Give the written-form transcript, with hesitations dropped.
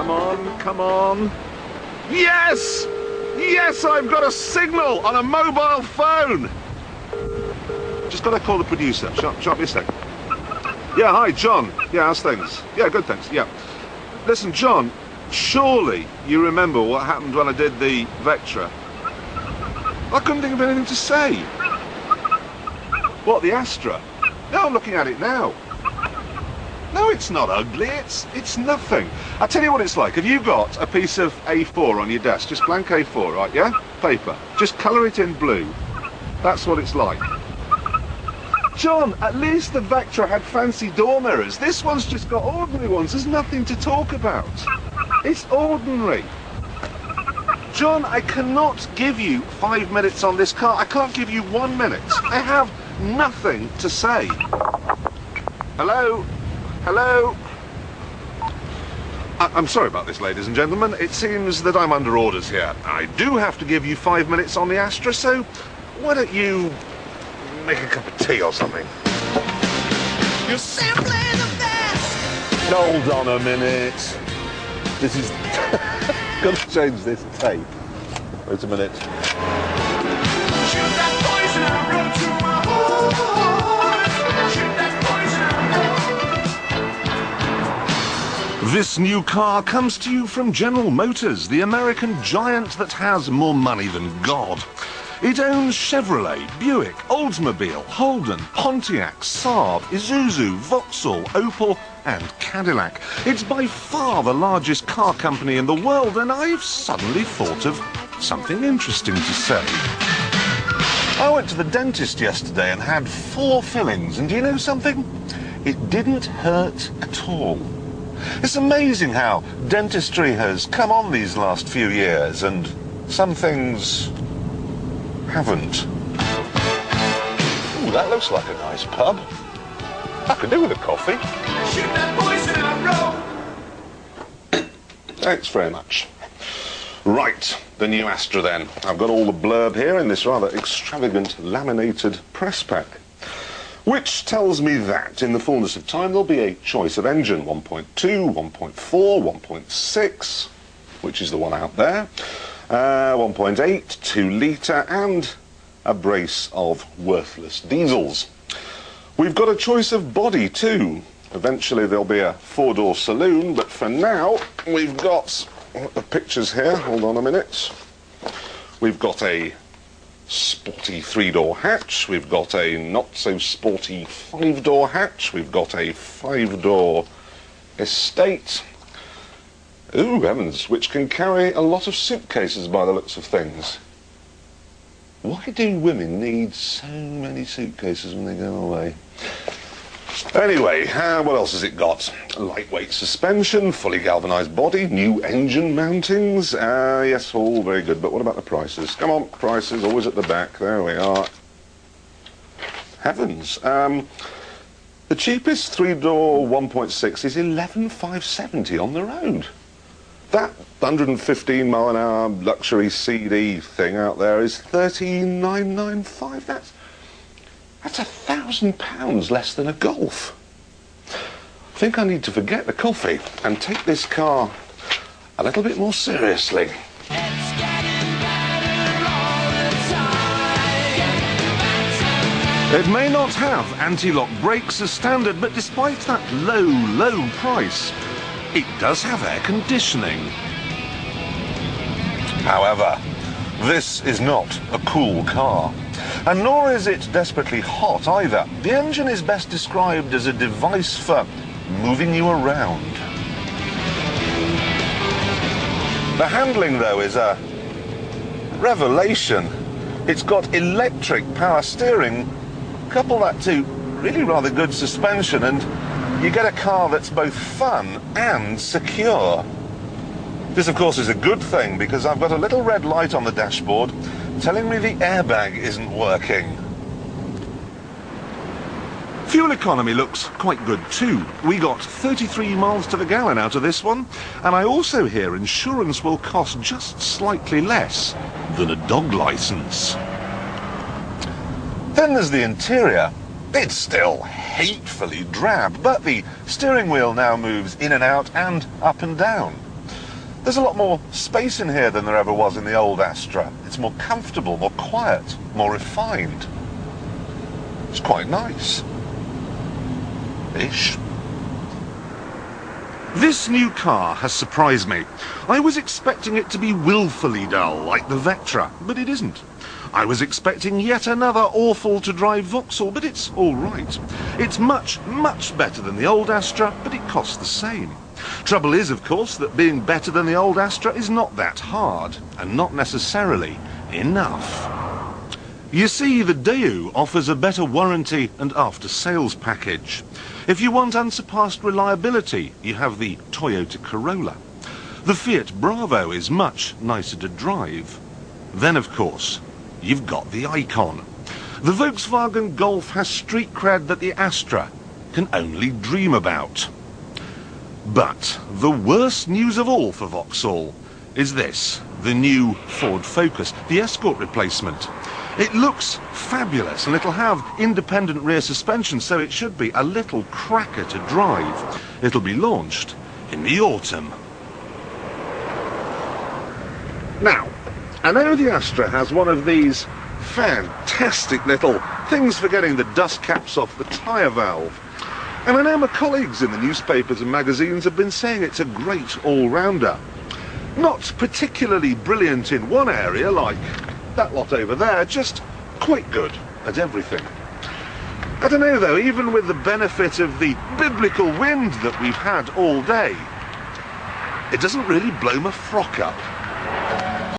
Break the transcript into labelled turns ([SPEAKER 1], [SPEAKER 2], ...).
[SPEAKER 1] come on, come on. Yes! Yes, I've got a signal on a mobile phone! Just got to call the producer. Sharp me a sec. Yeah, hi, John. Yeah, how's things? Yeah, good, thanks. Yeah. Listen, John, surely you remember what happened when I did the Vectra? I couldn't think of anything to say. What, the Astra? No, I'm looking at it now. No, it's not ugly. It's nothing. I'll tell you what it's like. Have you got a piece of A4 on your desk? Just blank A4, right, yeah? Paper. Just colour it in blue. That's what it's like. John, at least the Vectra had fancy door mirrors. This one's just got ordinary ones. There's nothing to talk about. It's ordinary. John, I cannot give you 5 minutes on this car. I can't give you 1 minute. I have nothing to say. Hello? Hello? I'm sorry about this, ladies and gentlemen. It seems that I'm under orders here. I do have to give you 5 minutes on the Astra, so why don't you make a cup of tea or something? You're simply the best! Hold on a minute. This is... Got to change this tape. Wait a minute. Shoot that poison arrow to my heart. Shoot that poison arrow. This new car comes to you from General Motors, the American giant that has more money than God. It owns Chevrolet, Buick, Oldsmobile, Holden, Pontiac, Saab, Isuzu, Vauxhall, Opel and Cadillac. It's by far the largest car company in the world, and I've suddenly thought of something interesting to say. I went to the dentist yesterday and had 4 fillings, and do you know something? It didn't hurt at all. It's amazing how dentistry has come on these last few years, and some things haven't. Ooh, that looks like a nice pub. I could do with a coffee. Shoot that poison arrow. Thanks very much. Right, the new Astra then. I've got all the blurb here in this rather extravagant laminated press pack, which tells me that in the fullness of time there'll be a choice of engine: 1.2, 1.4, 1.6, which is the one out there, 1.8, 2 litre, and a brace of worthless diesels. We've got a choice of body too. Eventually there'll be a 4-door saloon, but for now we've got the pictures here. Hold on a minute. We've got a sporty 3-door hatch. We've got a not so sporty 5-door hatch. We've got a 5-door estate. Ooh, heavens, which can carry a lot of suitcases by the looks of things. Why do women need so many suitcases when they go away? Anyway, what else has it got? Lightweight suspension, fully galvanised body, new engine mountings. Yes, all very good, but what about the prices? Come on, prices, always at the back. There we are. Heavens. The cheapest 3-door 1.6 is 11,570 on the road. That 115 mile an hour luxury CD thing out there is 13,995. That's £1,000 less than a Golf. I think I need to forget the coffee and take this car a little bit more seriously. It may not have anti-lock brakes as standard, but despite that low price, it does have air conditioning. However, this is not a cool car, and nor is it desperately hot either. The engine is best described as a device for moving you around. The handling, though, is a revelation. It's got electric power steering. Couple that to really rather good suspension, and you get a car that's both fun and secure. This, of course, is a good thing, because I've got a little red light on the dashboard telling me the airbag isn't working. Fuel economy looks quite good too. We got 33 miles to the gallon out of this one, and I also hear insurance will cost just slightly less than a dog license. Then there's the interior. It's still hatefully drab, but the steering wheel now moves in and out and up and down. There's a lot more space in here than there ever was in the old Astra. It's more comfortable, more quiet, more refined. It's quite nice. Ish. This new car has surprised me. I was expecting it to be willfully dull, like the Vectra, but it isn't. I was expecting yet another awful to drive Vauxhall, but it's all right. It's much, much better than the old Astra, but it costs the same. Trouble is, of course, that being better than the old Astra is not that hard, and not necessarily enough. You see, the Daewoo offers a better warranty and after-sales package. If you want unsurpassed reliability, you have the Toyota Corolla. The Fiat Bravo is much nicer to drive. Then, of course, you've got the Icon. The Volkswagen Golf has street cred that the Astra can only dream about. But the worst news of all for Vauxhall is this, the new Ford Focus, the Escort replacement. It looks fabulous and it'll have independent rear suspension, so it should be a little cracker to drive. It'll be launched in the autumn. Now, I know the Astra has one of these fantastic little things for getting the dust caps off the tyre valve. And I know my colleagues in the newspapers and magazines have been saying it's a great all-rounder. Not particularly brilliant in one area, like that lot over there, just quite good at everything. I don't know though, even with the benefit of the biblical wind that we've had all day, it doesn't really blow my frock up.